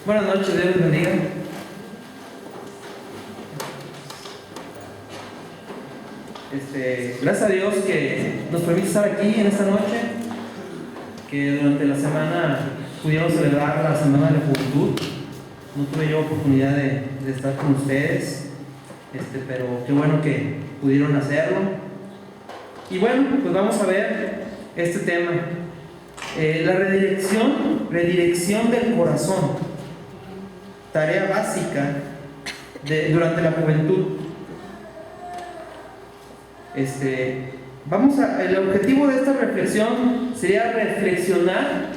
Buenas noches, Dios les bendiga. Gracias a Dios que nos permite estar aquí en esta noche, que durante la semana pudieron celebrar la Semana de la Juventud. No tuve yo oportunidad de estar con ustedes, pero qué bueno que pudieron hacerlo. Y bueno, pues vamos a ver este tema, la redirección del corazón, tarea básica durante la juventud. El objetivo de esta reflexión sería reflexionar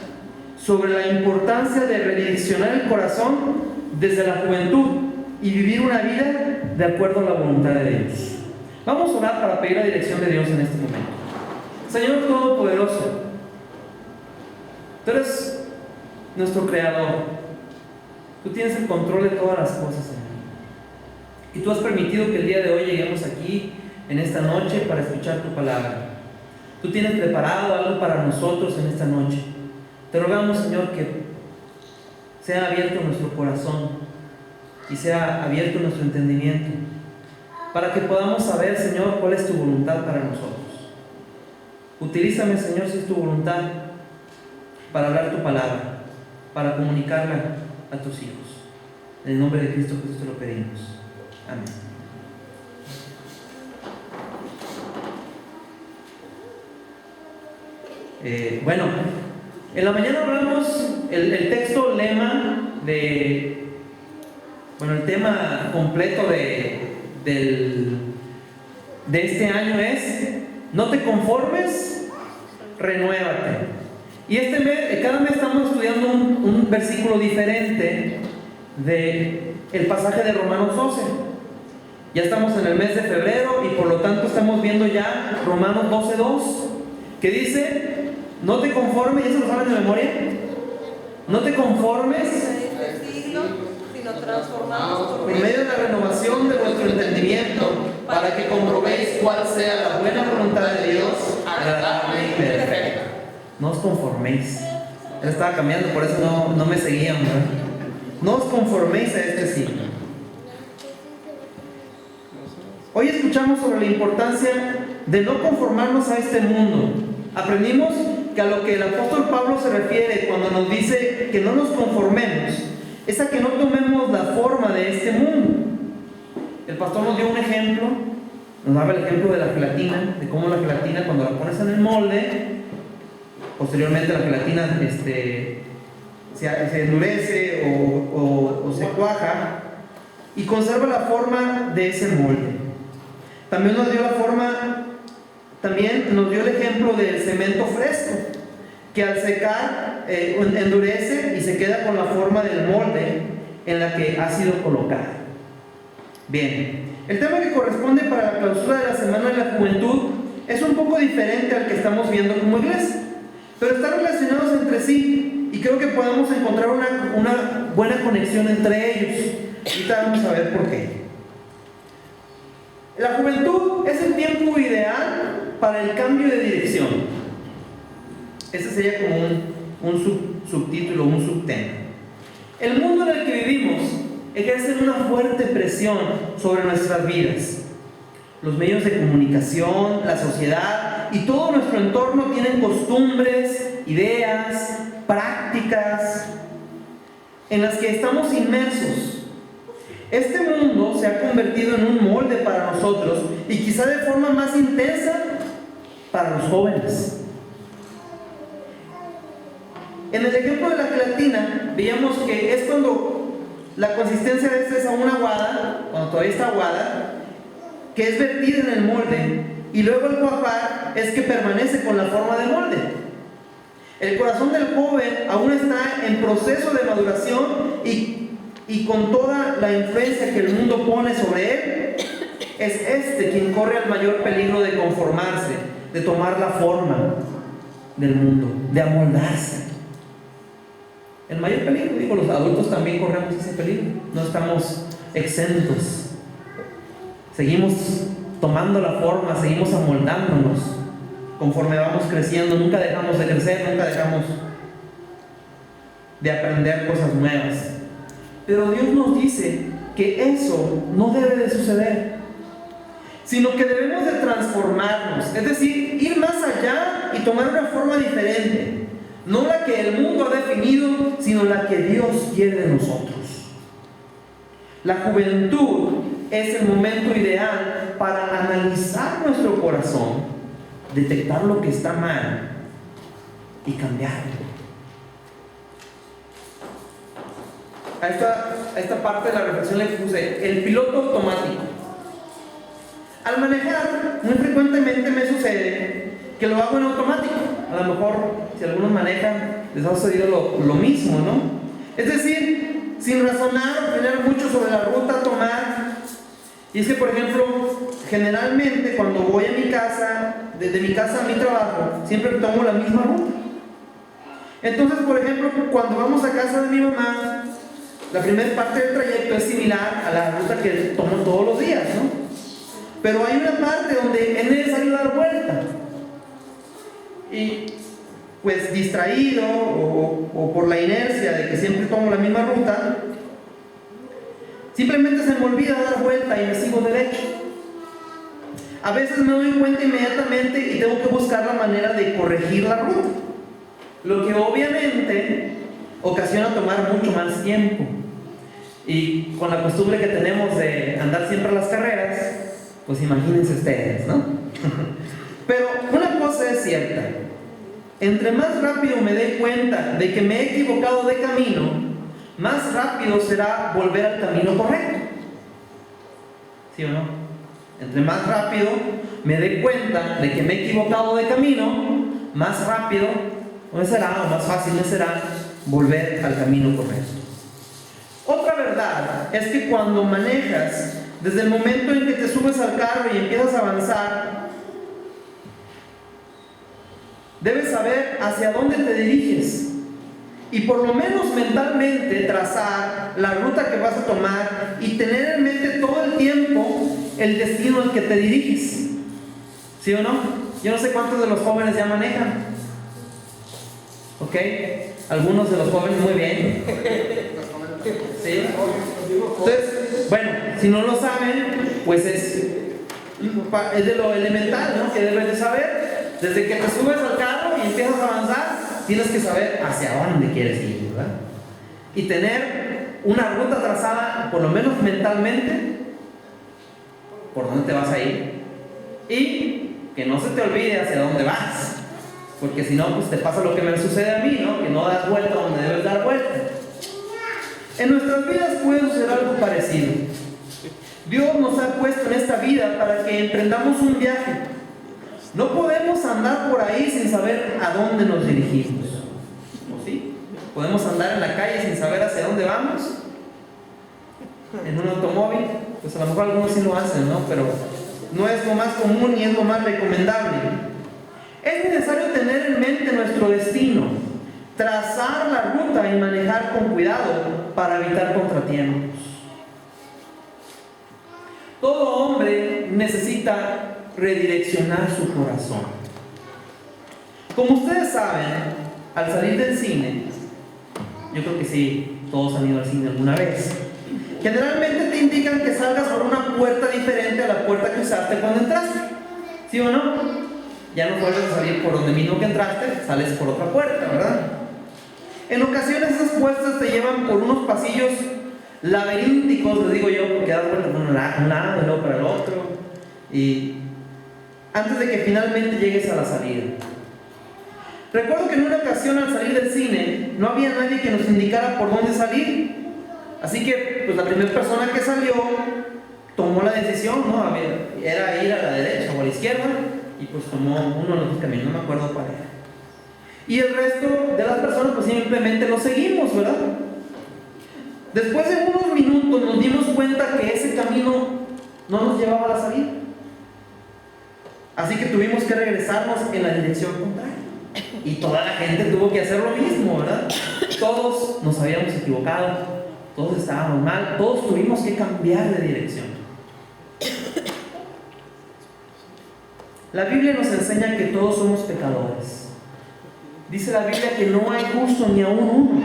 sobre la importancia de redireccionar el corazón desde la juventud y vivir una vida de acuerdo a la voluntad de Dios. Vamos a orar para pedir la dirección de Dios en este momento. Señor Todopoderoso, Tú eres nuestro Creador. Tú tienes el control de todas las cosas, Señor. Y Tú has permitido que el día de hoy lleguemos aquí en esta noche para escuchar Tu palabra. Tú tienes preparado algo para nosotros en esta noche. Te rogamos, Señor, que sea abierto nuestro corazón y sea abierto nuestro entendimiento para que podamos saber, Señor, cuál es Tu voluntad para nosotros. Utilízame, Señor, si es Tu voluntad, para hablar Tu palabra, para comunicarla a Tus hijos. En el nombre de Cristo Jesús te lo pedimos. Amén. Bueno, en la mañana hablamos el texto lema el tema completo de este año es: no te conformes, renuévate. Y cada mes estamos estudiando un versículo diferente del pasaje de Romanos 12. Ya estamos en el mes de febrero y por lo tanto estamos viendo ya Romanos 12:2, que dice: no te conformes, ¿ya se lo saben de memoria? No te conformes, sino transformados por medio de la renovación de vuestro entendimiento, para que comprobéis cuál sea la buena voluntad de Dios, agradable y perfecta. No os conforméis. Él estaba cambiando, por eso no me seguían, ¿verdad? No os conforméis a este siglo. Hoy escuchamos sobre la importancia de no conformarnos a este mundo. Aprendimos que a lo que el apóstol Pablo se refiere cuando nos dice que no nos conformemos es a que no tomemos la forma de este mundo. El pastor nos dio un ejemplo, nos daba el ejemplo de la gelatina, de cómo la gelatina, cuando la pones en el molde, posteriormente la gelatina se endurece o se cuaja y conserva la forma de ese molde. También nos dio el ejemplo del cemento fresco, que al secar endurece y se queda con la forma del molde en la que ha sido colocada. Bien, el tema que corresponde para la clausura de la Semana de la Juventud es un poco diferente al que estamos viendo como iglesia, pero están relacionados entre sí y creo que podemos encontrar una buena conexión entre ellos. Ahorita vamos a ver por qué. La juventud es el tiempo ideal para el cambio de dirección. Ese sería como un subtítulo, un subtema. El mundo en el que vivimos ejerce una fuerte presión sobre nuestras vidas. Los medios de comunicación, la sociedad y todo nuestro entorno tienen costumbres, ideas, prácticas en las que estamos inmersos. Este mundo se ha convertido en un molde para nosotros y quizá de forma más intensa para los jóvenes. En el ejemplo de la gelatina, veíamos que es cuando la consistencia de esta es aún aguada, cuando todavía está aguada, que es vertida en el molde, y luego el cuajar es que permanece con la forma del molde. El corazón del joven aún está en proceso de maduración y con toda la influencia que el mundo pone sobre él, es quien corre al mayor peligro de conformarse, de tomar la forma del mundo, de amoldarse. El mayor peligro, los adultos también corremos ese peligro, no estamos exentos. Seguimos tomando la forma, seguimos amoldándonos conforme vamos creciendo. Nunca dejamos de crecer, nunca dejamos de aprender cosas nuevas. Pero Dios nos dice que eso no debe de suceder, sino que debemos de transformarnos, es decir, ir más allá y tomar una forma diferente, no la que el mundo ha definido, sino la que Dios quiere de nosotros. La juventud es el momento ideal para analizar nuestro corazón, detectar lo que está mal y cambiarlo. A esta parte de la reflexión le puse el piloto automático. Al manejar, muy frecuentemente me sucede que lo hago en automático. A lo mejor, si algunos manejan, les ha sucedido lo mismo, ¿no? Es decir, sin razonar o planear mucho sobre la ruta a tomar. Y es que, por ejemplo, generalmente cuando voy a mi casa, desde mi casa a mi trabajo, siempre tomo la misma ruta. Entonces, por ejemplo, cuando vamos a casa de mi mamá, la primera parte del trayecto es similar a la ruta que tomo todos los días, ¿no? Pero hay una parte donde es necesario dar vuelta. Y pues distraído o por la inercia de que siempre tomo la misma ruta, simplemente se me olvida dar vuelta y me sigo derecho. A veces me doy cuenta inmediatamente y tengo que buscar la manera de corregir la ruta, lo que obviamente ocasiona tomar mucho más tiempo. Y con la costumbre que tenemos de andar siempre a las carreras, pues imagínense ustedes, ¿no? Pero una cosa es cierta: entre más rápido me dé cuenta de que me he equivocado de camino, más rápido será volver al camino correcto. ¿Sí o no? Entre más rápido me dé cuenta de que me he equivocado de camino, más rápido me será, o más fácil me será volver al camino correcto. Otra verdad es que cuando manejas, desde el momento en que te subes al carro y empiezas a avanzar, debes saber hacia dónde te diriges y por lo menos mentalmente trazar la ruta que vas a tomar y tener en mente todo el tiempo el destino al que te diriges. ¿Sí o no? Yo no sé cuántos de los jóvenes ya manejan. ¿Ok? Algunos de los jóvenes muy bien. ¿Sí? Entonces, bueno, si no lo saben, pues es de lo elemental, ¿no? Que debes de saber. Desde que te subes al carro y empiezas a avanzar, tienes que saber hacia dónde quieres ir, ¿verdad? Y tener una ruta trazada, por lo menos mentalmente, por dónde te vas a ir. Y que no se te olvide hacia dónde vas, porque si no, pues te pasa lo que me sucede a mí, ¿no? Que no das vuelta donde debes dar vuelta. En nuestras vidas puede suceder algo parecido. Dios nos ha puesto en esta vida para que emprendamos un viaje. No podemos andar por ahí sin saber a dónde nos dirigimos. ¿O sí? Podemos andar en la calle sin saber hacia dónde vamos. En un automóvil, pues a lo mejor algunos sí lo hacen, ¿no? Pero no es lo más común ni es lo más recomendable. Es necesario tener en mente nuestro destino, trazar la ruta y manejar con cuidado para evitar contratiempos. Todo hombre necesita redireccionar su corazón. Como ustedes saben, al salir del cine, yo creo que sí, todos han ido al cine alguna vez, generalmente te indican que salgas por una puerta diferente a la puerta que usaste cuando entraste. ¿Sí o no? Ya no vuelves a salir por donde mismo que entraste, sales por otra puerta, ¿verdad? En ocasiones esas puertas te llevan por unos pasillos laberínticos, les digo yo, porque das vuelta por un lado y luego para el otro, y antes de que finalmente llegues a la salida. Recuerdo que en una ocasión al salir del cine no había nadie que nos indicara por dónde salir, así que pues la primera persona que salió tomó la decisión, ¿no? Era ir a la derecha o a la izquierda, y pues tomó uno de los caminos, no me acuerdo cuál era. Y el resto de las personas pues simplemente lo seguimos, ¿verdad? Después de unos minutos nos dimos cuenta que ese camino no nos llevaba a la salida. Así que tuvimos que regresarnos en la dirección contraria. Y toda la gente tuvo que hacer lo mismo, ¿verdad? Todos nos habíamos equivocado, todos estábamos mal, todos tuvimos que cambiar de dirección. La Biblia nos enseña que todos somos pecadores. Dice la Biblia que no hay justo ni aún uno.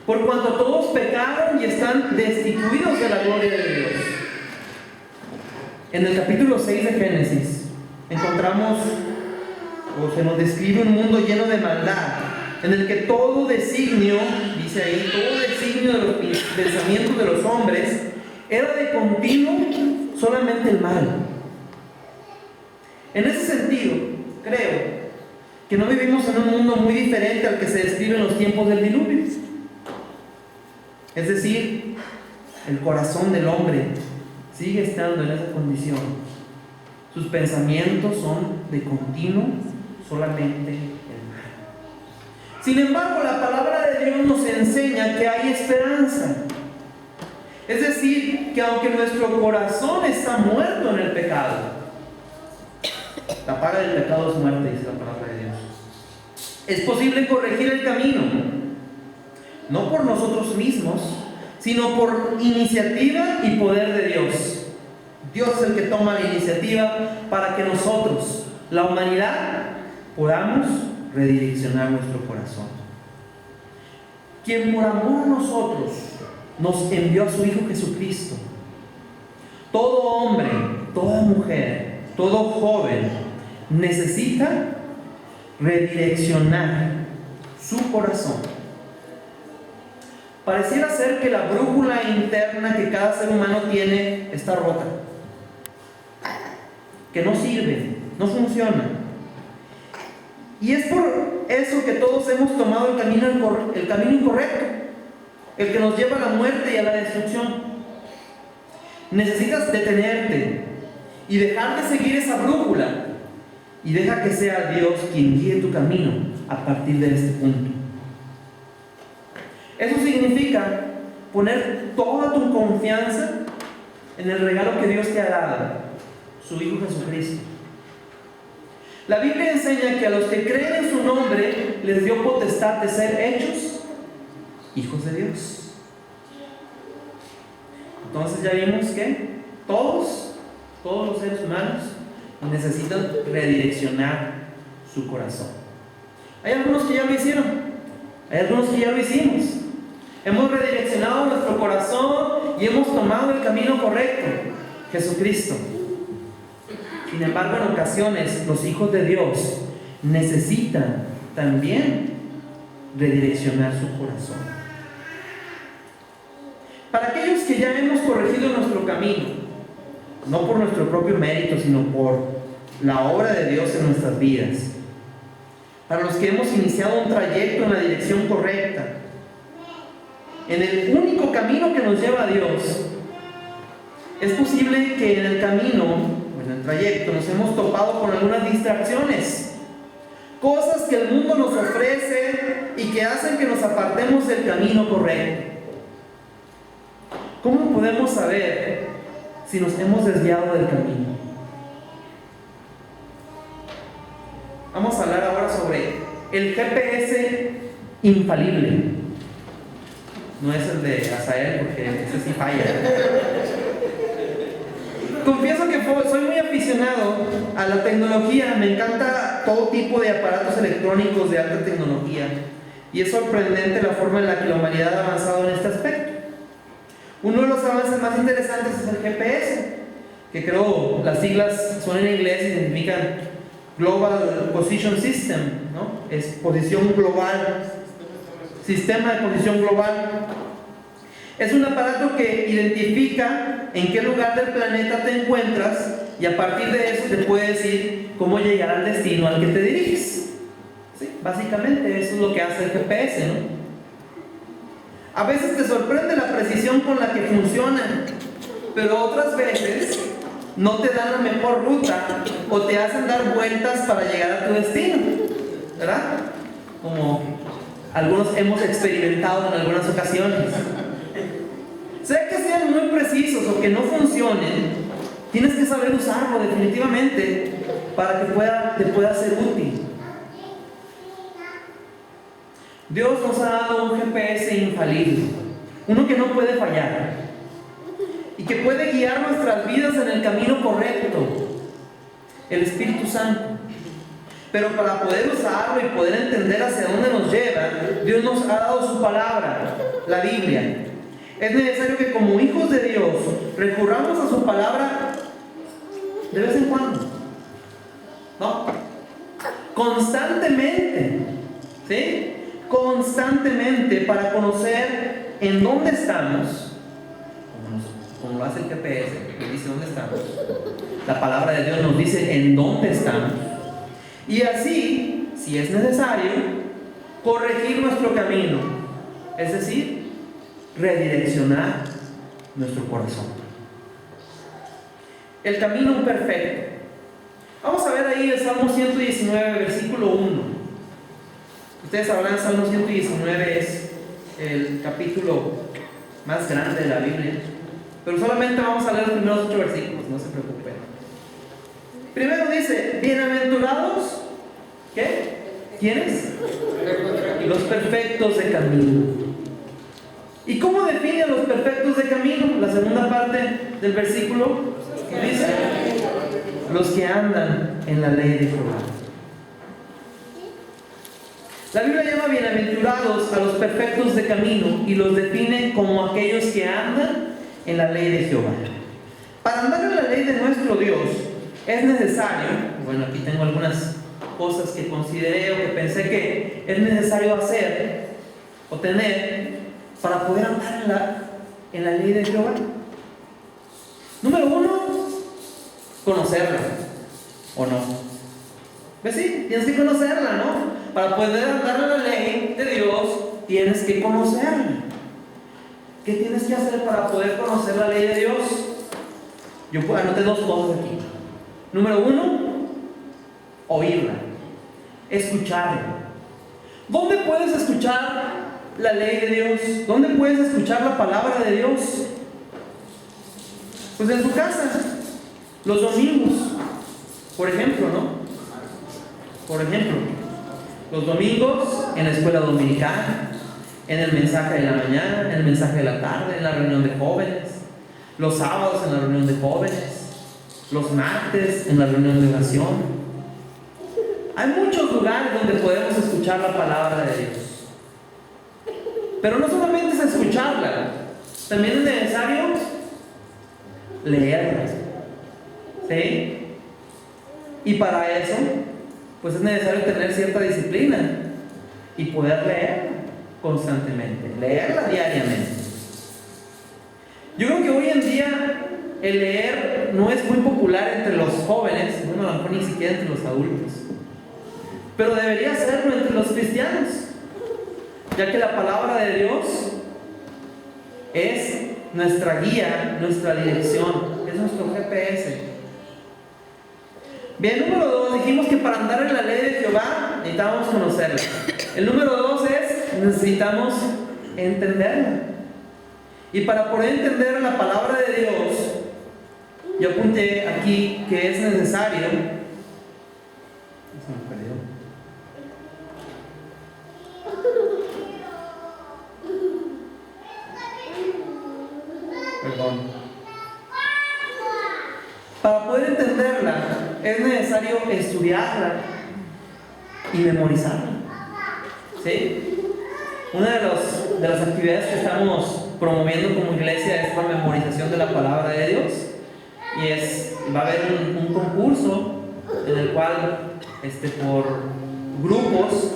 Por cuanto todos pecaron y están destituidos de la gloria de Dios. En el capítulo 6 de Génesis encontramos, o se nos describe un mundo lleno de maldad, en el que todo designio, dice ahí, todo designio de los pensamientos de los hombres era de continuo solamente el mal. En ese sentido, creo que no vivimos en un mundo muy diferente al que se describe en los tiempos del diluvio. Es decir, el corazón del hombre sigue estando en esa condición. Sus pensamientos son de continuo solamente el mal. Sin embargo, la palabra de Dios nos enseña que hay esperanza. Es decir, que aunque nuestro corazón está muerto en el pecado, la paga del pecado es muerte, dice la palabra de Dios, es posible corregir el camino, no por nosotros mismos, sino por iniciativa y poder de Dios. Dios es el que toma la iniciativa para que nosotros, la humanidad, podamos redireccionar nuestro corazón. Quien por amor a nosotros nos envió a su Hijo Jesucristo. Todo hombre, toda mujer, todo joven necesita redireccionar su corazón. Pareciera ser que la brújula interna que cada ser humano tiene está rota, que no sirve, no funciona. Y es por eso que todos hemos tomado el camino incorrecto, el que nos lleva a la muerte y a la destrucción. Necesitas detenerte y dejar de seguir esa brújula, y deja que sea Dios quien guíe tu camino a partir de este punto. Eso significa poner toda tu confianza en el regalo que Dios te ha dado, su Hijo Jesucristo. La Biblia enseña que a los que creen en su nombre les dio potestad de ser hechos hijos de Dios. Entonces ya vimos que todos los seres humanos necesitan redireccionar su corazón. Hay algunos que ya lo hicieron, hay algunos que ya lo hicimos. Hemos redireccionado nuestro corazón y hemos tomado el camino correcto, Jesucristo. Sin embargo, en ocasiones los hijos de Dios necesitan también redireccionar su corazón. Para aquellos que ya hemos corregido nuestro camino, no por nuestro propio mérito, sino por la obra de Dios en nuestras vidas, para los que hemos iniciado un trayecto en la dirección correcta, en el único camino que nos lleva a Dios, es posible que en el camino, en el trayecto, nos hemos topado con algunas distracciones, cosas que el mundo nos ofrece y que hacen que nos apartemos del camino correcto. ¿Cómo podemos saber si nos hemos desviado del camino? Vamos a hablar ahora sobre el GPS infalible. No es el de Azael, porque ese sí falla. Confieso que soy muy aficionado a la tecnología. Me encanta todo tipo de aparatos electrónicos de alta tecnología. Y es sorprendente la forma en la que la humanidad ha avanzado en este aspecto. Uno de los avances más interesantes es el GPS, que creo las siglas son en inglés y significan Global Position System, ¿no? Es posición global, sistema de posición global. Es un aparato que identifica en qué lugar del planeta te encuentras y a partir de eso te puede decir cómo llegar al destino al que te diriges. ¿Sí? Básicamente eso es lo que hace el GPS, ¿no? A veces te sorprende la precisión con la que funciona, pero otras veces no te dan la mejor ruta o te hacen dar vueltas para llegar a tu destino, ¿verdad? Como algunos hemos experimentado en algunas ocasiones. Sea que sean muy precisos o que no funcionen, tienes que saber usarlo definitivamente para que te pueda ser útil. Dios nos ha dado un GPS infalible, uno que no puede fallar y que puede guiar nuestras vidas en el camino correcto. el Espíritu Santo. Pero para poder usarlo y poder entender hacia dónde nos lleva, Dios nos ha dado su palabra, la Biblia. Es necesario que como hijos de Dios recurramos a su palabra de vez en cuando, ¿no? Constantemente, ¿sí? Constantemente, para conocer en dónde estamos, como lo hace el GPS, que dice dónde estamos. La palabra de Dios nos dice en dónde estamos. Y así, si es necesario, corregir nuestro camino, es decir, redireccionar nuestro corazón. El camino perfecto. Vamos a ver ahí el Salmo 119, versículo 1. Ustedes sabrán, Salmo 119 es el capítulo más grande de la Biblia, pero solamente vamos a leer los primeros 8 versículos, no se preocupen. Primero dice, bienaventurados, ¿qué? ¿Quiénes? Los perfectos de camino. ¿Y cómo define a los perfectos de camino? La segunda parte del versículo dice, los que andan en la ley de Jehová. La Biblia llama bienaventurados a los perfectos de camino y los define como aquellos que andan en la ley de Jehová. Para andar en la ley de nuestro Dios es necesario, bueno, aquí tengo algunas cosas que consideré o que pensé que es necesario hacer o tener para poder andar en la ley de Jehová. Número 1, conocerla, ¿o no? Pues sí, tienes que conocerla, ¿no? Para poder andar en la ley de Dios, tienes que conocerla. ¿Qué tienes que hacer para poder conocer la ley de Dios? Yo anoté 2 cosas aquí. Número 1, oírla, escucharla. ¿Dónde puedes escuchar la ley de Dios? ¿Dónde puedes escuchar la palabra de Dios? Pues en tu casa, los domingos, por ejemplo, ¿no? Por ejemplo, los domingos en la escuela dominical, en el mensaje de la mañana, en el mensaje de la tarde, en la reunión de jóvenes, los sábados en la reunión de jóvenes, los martes en la reunión de oración. Hay muchos lugares donde podemos escuchar la palabra de Dios. Pero no solamente es escucharla, también es necesario leerla. ¿Sí? Y para eso, pues es necesario tener cierta disciplina y poder leerla constantemente, leerla diariamente. Yo creo que hoy en día el leer no es muy popular entre los jóvenes, bueno, a lo mejor ni siquiera entre los adultos, pero debería serlo entre los cristianos, ya que la palabra de Dios es nuestra guía, nuestra dirección, es nuestro GPS. Bien, número 2, dijimos que para andar en la ley de Jehová necesitamos conocerla. El número 2 es, necesitamos entenderla. Y para poder entender la palabra de Dios, yo apunté aquí que es necesario. Se me perdió. Perdón. Para poder entenderla, es necesario estudiarla y memorizarla. ¿Sí? Una de las actividades que estamos promoviendo como iglesia es la memorización de la palabra de Dios. Y va a haber un concurso en el cual por grupos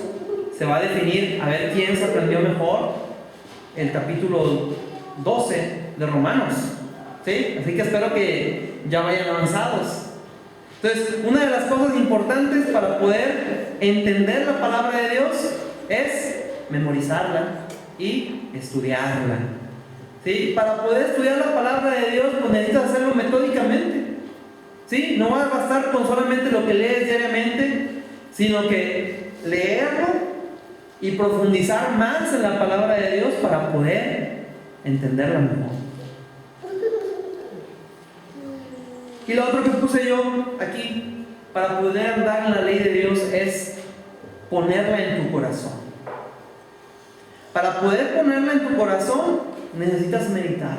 se va a definir a ver quién se aprendió mejor el capítulo 12 de Romanos. ¿Sí? Así que espero que ya vayan avanzados. Entonces, una de las cosas importantes para poder entender la palabra de Dios es memorizarla y estudiarla. ¿Sí? Para poder estudiar la palabra de Dios, pues necesitas hacerlo metódicamente. ¿Sí? No va a bastar con solamente lo que lees diariamente, sino que leerlo y profundizar más en la palabra de Dios para poder entenderla mejor. Y lo otro que puse yo aquí para poder andar en la ley de Dios es ponerla en tu corazón. Para poder ponerla en tu corazón necesitas meditar.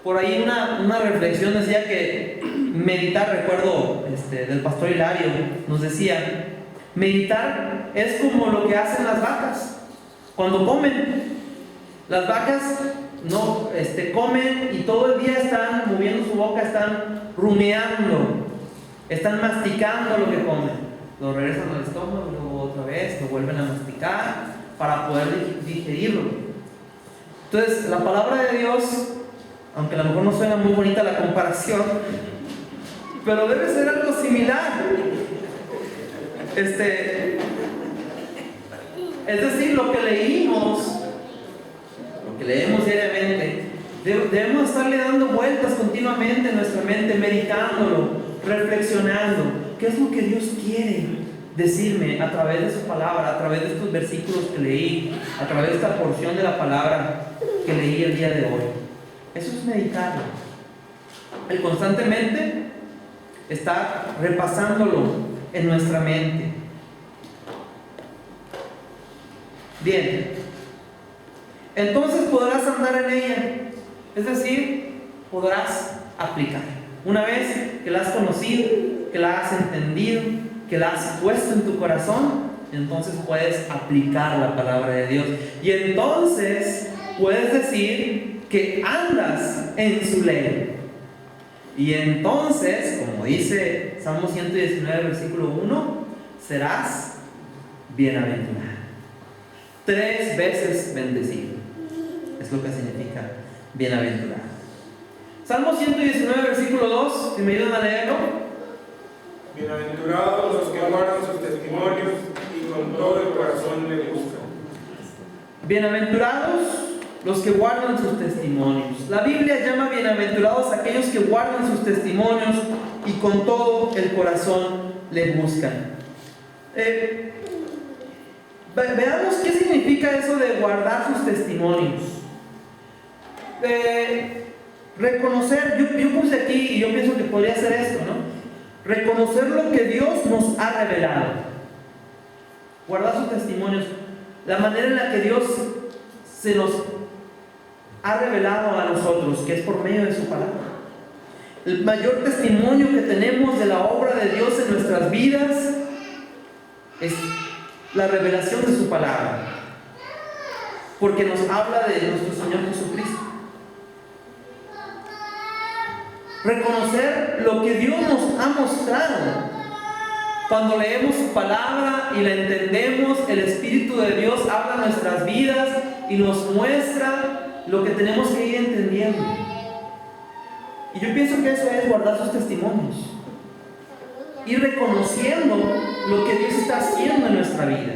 Por ahí una reflexión decía que meditar, recuerdo del pastor Hilario, nos decía, meditar es como lo que hacen las vacas cuando comen. Las vacas no comen y todo el día están moviendo su boca, están rumiando, están masticando lo que comen. Lo regresan al estómago, luego otra vez lo vuelven a masticar para poder digerirlo. Entonces, la palabra de Dios, aunque a lo mejor no suena muy bonita la comparación, pero debe ser algo similar. Es decir, lo que leemos, lo que leemos diariamente, debemos estarle dando vueltas continuamente en nuestra mente, meditándolo, reflexionando. ¿Qué es lo que Dios quiere decirme a través de su palabra, a través de estos versículos que leí, a través de esta porción de la palabra que leí el día de hoy? Eso es meditarlo. El constantemente estar repasándolo en nuestra mente. Bien, entonces podrás andar en ella, es decir, podrás aplicar. Una vez que la has conocido, que la has entendido, que la has puesto en tu corazón, entonces puedes aplicar la palabra de Dios. Y entonces puedes decir que andas en su ley. Y entonces, como dice Salmo 119, versículo 1, serás bienaventurado. 3 veces bendecido. Es lo que significa bienaventurado. Salmo 119, versículo 2, si me ayudan a leerlo. Bienaventurados los que guardan sus testimonios y con todo el corazón le buscan. Bienaventurados los que guardan sus testimonios. La Biblia llama bienaventurados a aquellos que guardan sus testimonios y con todo el corazón le buscan. Veamos qué significa eso de guardar sus testimonios. Reconocer, yo puse aquí y yo pienso que podría ser esto, ¿no? Reconocer lo que Dios nos ha revelado. Guardar sus testimonios. La manera en la que Dios se nos ha revelado a nosotros, que es por medio de su palabra. El mayor testimonio que tenemos de la obra de Dios en nuestras vidas es la revelación de su palabra, porque nos habla de nuestro Señor Jesucristo. Reconocer lo que Dios nos ha mostrado. Cuando leemos su palabra y la entendemos, el Espíritu de Dios habla en nuestras vidas y nos muestra lo que tenemos que ir entendiendo. Y yo pienso que eso es guardar sus testimonios. Ir reconociendo lo que Dios está haciendo en nuestra vida.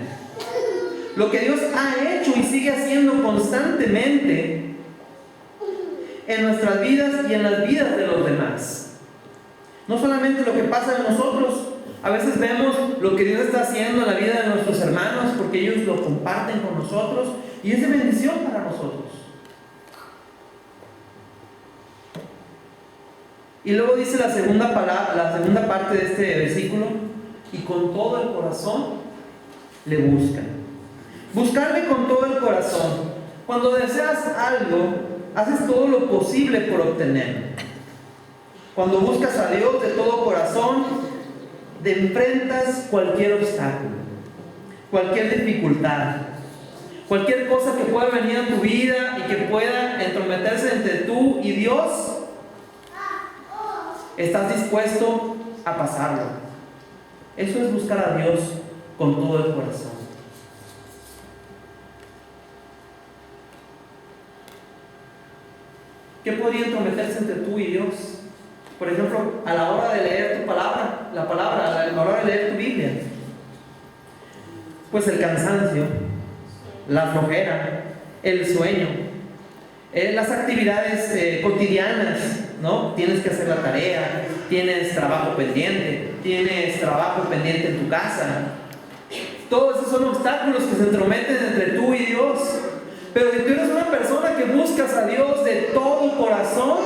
Lo que Dios ha hecho y sigue haciendo constantemente en nuestras vidas y en las vidas de los demás. No solamente lo que pasa en nosotros. A veces vemos lo que Dios está haciendo en la vida de nuestros hermanos porque ellos lo comparten con nosotros y es de bendición para nosotros. Y luego dice la segunda parte de este versículo: y con todo el corazón le buscan. Buscarle con todo el corazón. Cuando deseas algo, haces todo lo posible por obtenerlo. Cuando buscas a Dios de todo corazón, te enfrentas cualquier obstáculo, cualquier dificultad, cualquier cosa que pueda venir a tu vida y que pueda entrometerse entre tú y Dios. Estás dispuesto a pasarlo. Eso es buscar a Dios con todo el corazón. ¿Qué podría entrometerse entre tú y Dios? Por ejemplo, a la hora de leer tu palabra, a la hora de leer tu Biblia, pues el cansancio, la flojera, el sueño, las actividades cotidianas, ¿no? Tienes que hacer la tarea, tienes trabajo pendiente en tu casa. Todos esos son obstáculos que se entrometen entre tú y Dios. Pero si tú eres una persona que buscas a Dios de todo corazón,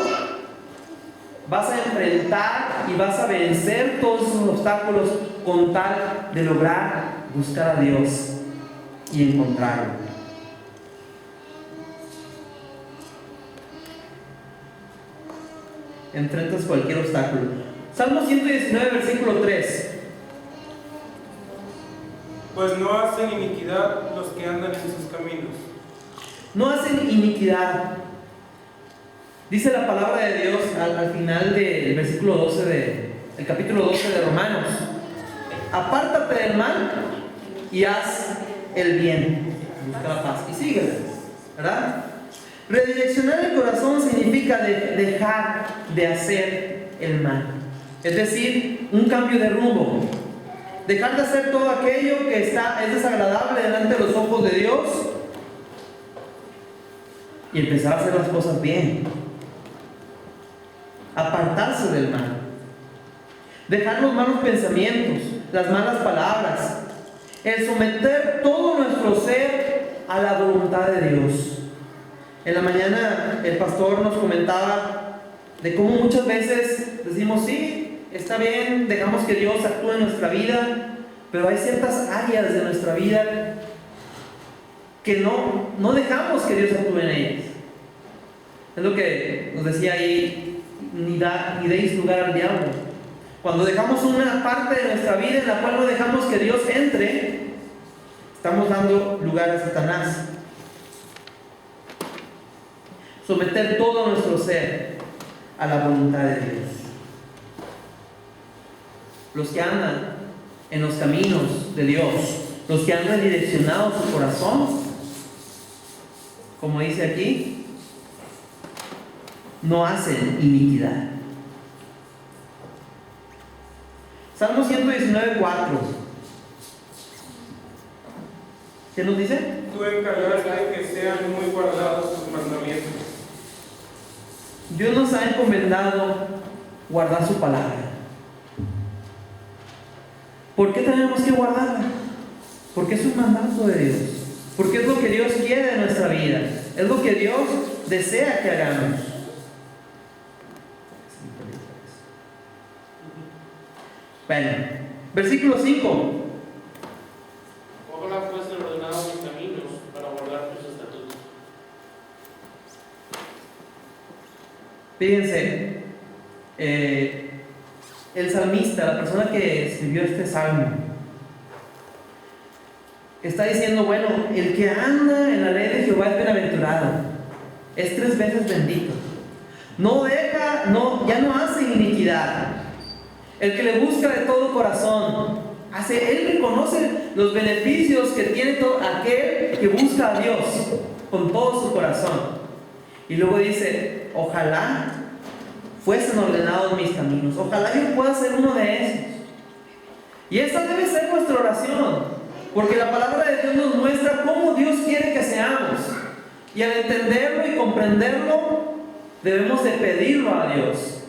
vas a enfrentar y vas a vencer todos esos obstáculos con tal de lograr buscar a Dios y encontrarlo. Enfrentas cualquier obstáculo. Salmo 119, versículo 3. Pues no hacen iniquidad los que andan en sus caminos. No hacen iniquidad. Dice la palabra de Dios al final del versículo 12 del capítulo 12 de Romanos: apártate del mal y haz el bien. Busca la paz y síguela, ¿verdad? Redireccionar el corazón significa dejar de hacer el mal. Es decir, un cambio de rumbo. Dejar de hacer todo aquello que es desagradable delante de los ojos de Dios y empezar a hacer las cosas bien. Apartarse del mal. Dejar los malos pensamientos, las malas palabras. El someter todo nuestro ser a la voluntad de Dios. En la mañana el pastor nos comentaba de cómo muchas veces decimos: sí, está bien, dejamos que Dios actúe en nuestra vida, pero hay ciertas áreas de nuestra vida que no dejamos que Dios actúe en ellas. Es lo que nos decía ahí: ni deis lugar al diablo. Cuando dejamos una parte de nuestra vida en la cual no dejamos que Dios entre, estamos dando lugar a Satanás. Someter todo nuestro ser a la voluntad de Dios. Los que andan en los caminos de Dios, los que han redireccionado su corazón, como dice aquí, no hacen iniquidad. Salmo 119, 4. ¿Qué nos dice? Tú encargaste que sean muy guardados tus mandamientos. Dios nos ha encomendado guardar su palabra. ¿Por qué tenemos que guardarla? Porque es un mandato de Dios. Porque es lo que Dios quiere de nuestra vida. Es lo que Dios desea que hagamos. Bueno, versículo 5. Ojalá fuesen ordenados mis caminos para guardar tus estatutos. Fíjense, el salmista, la persona que escribió este salmo, está diciendo: bueno, el que anda en la ley de Jehová es bienaventurado, es 3 veces bendito, ya no hace iniquidad. El que le busca de todo corazón, él reconoce los beneficios que tiene todo aquel que busca a Dios con todo su corazón. Y luego dice: ojalá fuesen ordenados mis caminos, ojalá yo pueda ser uno de esos. Y esa debe ser nuestra oración, porque la palabra de Dios nos muestra cómo Dios quiere que seamos. Y al entenderlo y comprenderlo, debemos de pedirlo a Dios.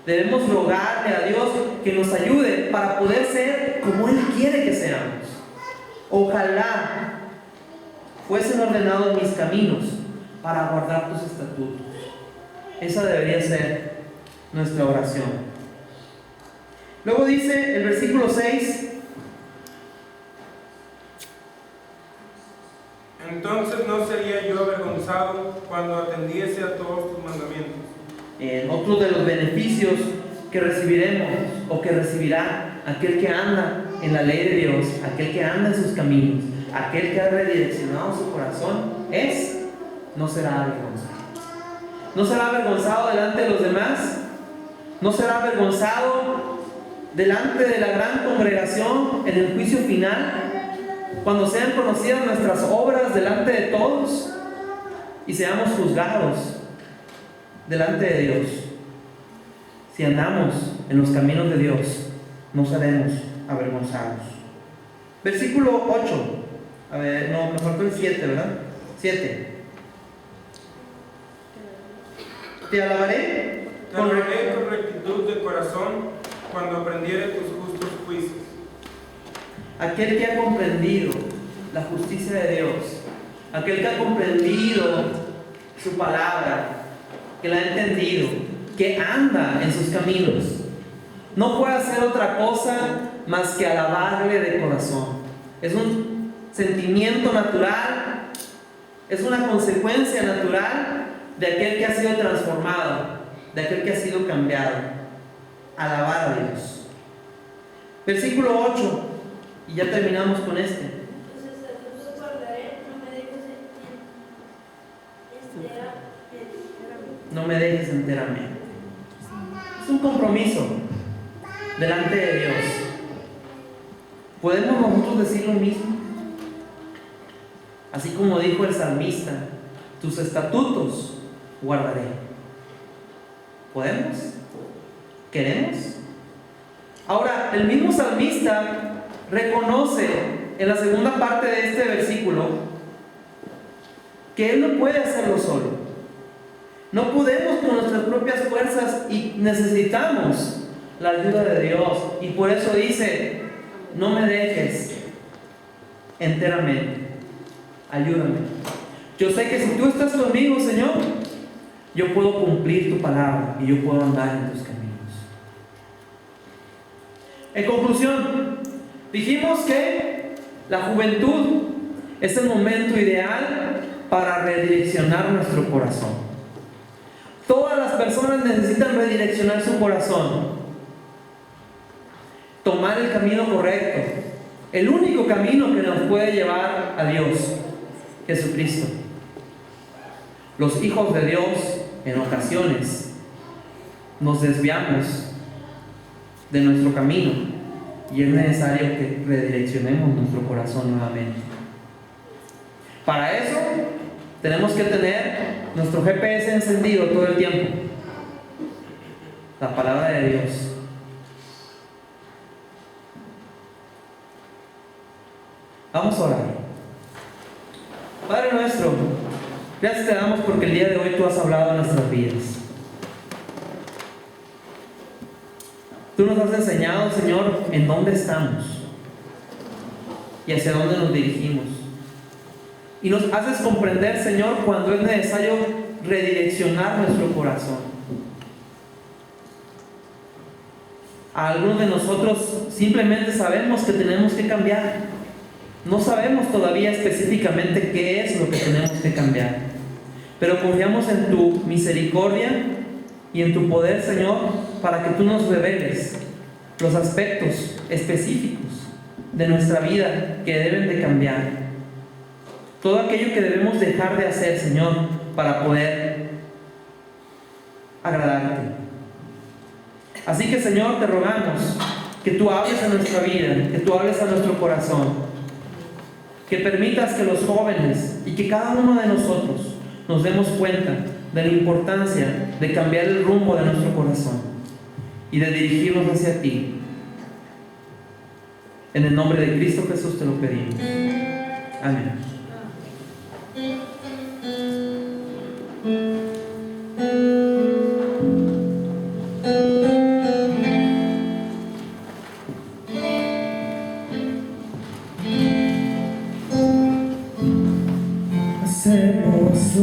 Debemos rogarle a Dios que nos ayude para poder ser como Él quiere que seamos. Ojalá fuesen ordenados mis caminos para guardar tus estatutos. Esa debería ser nuestra oración. Luego dice el versículo 6: entonces no sería yo avergonzado cuando atendiese a todos tus mandamientos. Otro de los beneficios que recibiremos o que recibirá aquel que anda en la ley de Dios, aquel que anda en sus caminos, aquel que ha redireccionado su corazón, no será avergonzado. No será avergonzado delante de los demás, no será avergonzado delante de la gran congregación en el juicio final, cuando sean conocidas nuestras obras delante de todos y seamos juzgados delante de Dios. Si andamos en los caminos de Dios, no seremos avergonzados. Versículo 8. A ver, no, me faltó el 7, ¿verdad? 7. Te alabaré con rectitud de corazón cuando aprendiere tus justos juicios. Aquel que ha comprendido la justicia de Dios, aquel que ha comprendido su palabra, que la ha entendido, que anda en sus caminos, no puede hacer otra cosa más que alabarle de corazón. Es un sentimiento natural, es una consecuencia natural de aquel que ha sido transformado, de aquel que ha sido cambiado. alabar a Dios. Versículo 8, y ya terminamos con este. Tus estatutos guardaré, no me dejes enteramente. No me dejes enteramente. Es un compromiso delante de Dios. ¿Podemos nosotros decir lo mismo? Así como dijo el salmista, tus estatutos guardaré. ¿Podemos? ¿Queremos? Ahora, el mismo salmista reconoce en la segunda parte de este versículo que él no puede hacerlo solo. No podemos con nuestras propias fuerzas y necesitamos la ayuda de Dios. Y por eso dice, no me dejes enteramente, ayúdame. Yo sé que si tú estás conmigo, Señor, yo puedo cumplir tu palabra y yo puedo andar en tus caminos. En conclusión, dijimos que la juventud es el momento ideal para redireccionar nuestro corazón. Todas las personas necesitan redireccionar su corazón, tomar el camino correcto, el único camino que nos puede llevar a Dios, Jesucristo. Los hijos de Dios, en ocasiones, nos desviamos de nuestro camino y es necesario que redireccionemos nuestro corazón nuevamente. Para eso tenemos que tener nuestro GPS encendido todo el tiempo, la palabra de Dios. Vamos a orar. Padre nuestro, gracias te damos porque el día de hoy tú has hablado en nuestras vidas. Tú nos has enseñado, Señor, en dónde estamos y hacia dónde nos dirigimos. Y nos haces comprender, Señor, cuando es necesario redireccionar nuestro corazón. A algunos de nosotros simplemente sabemos que tenemos que cambiar. No sabemos todavía específicamente qué es lo que tenemos que cambiar. Pero confiamos en tu misericordia y en tu poder, Señor, para que tú nos reveles los aspectos específicos de nuestra vida que deben de cambiar. Todo aquello que debemos dejar de hacer, Señor, para poder agradarte. Así que, Señor, te rogamos que tú hables a nuestra vida, que tú hables a nuestro corazón, que permitas que los jóvenes y que cada uno de nosotros nos demos cuenta de la importancia de cambiar el rumbo de nuestro corazón y de dirigirnos hacia ti. En el nombre de Cristo Jesús te lo pedimos. Amén. Hacemos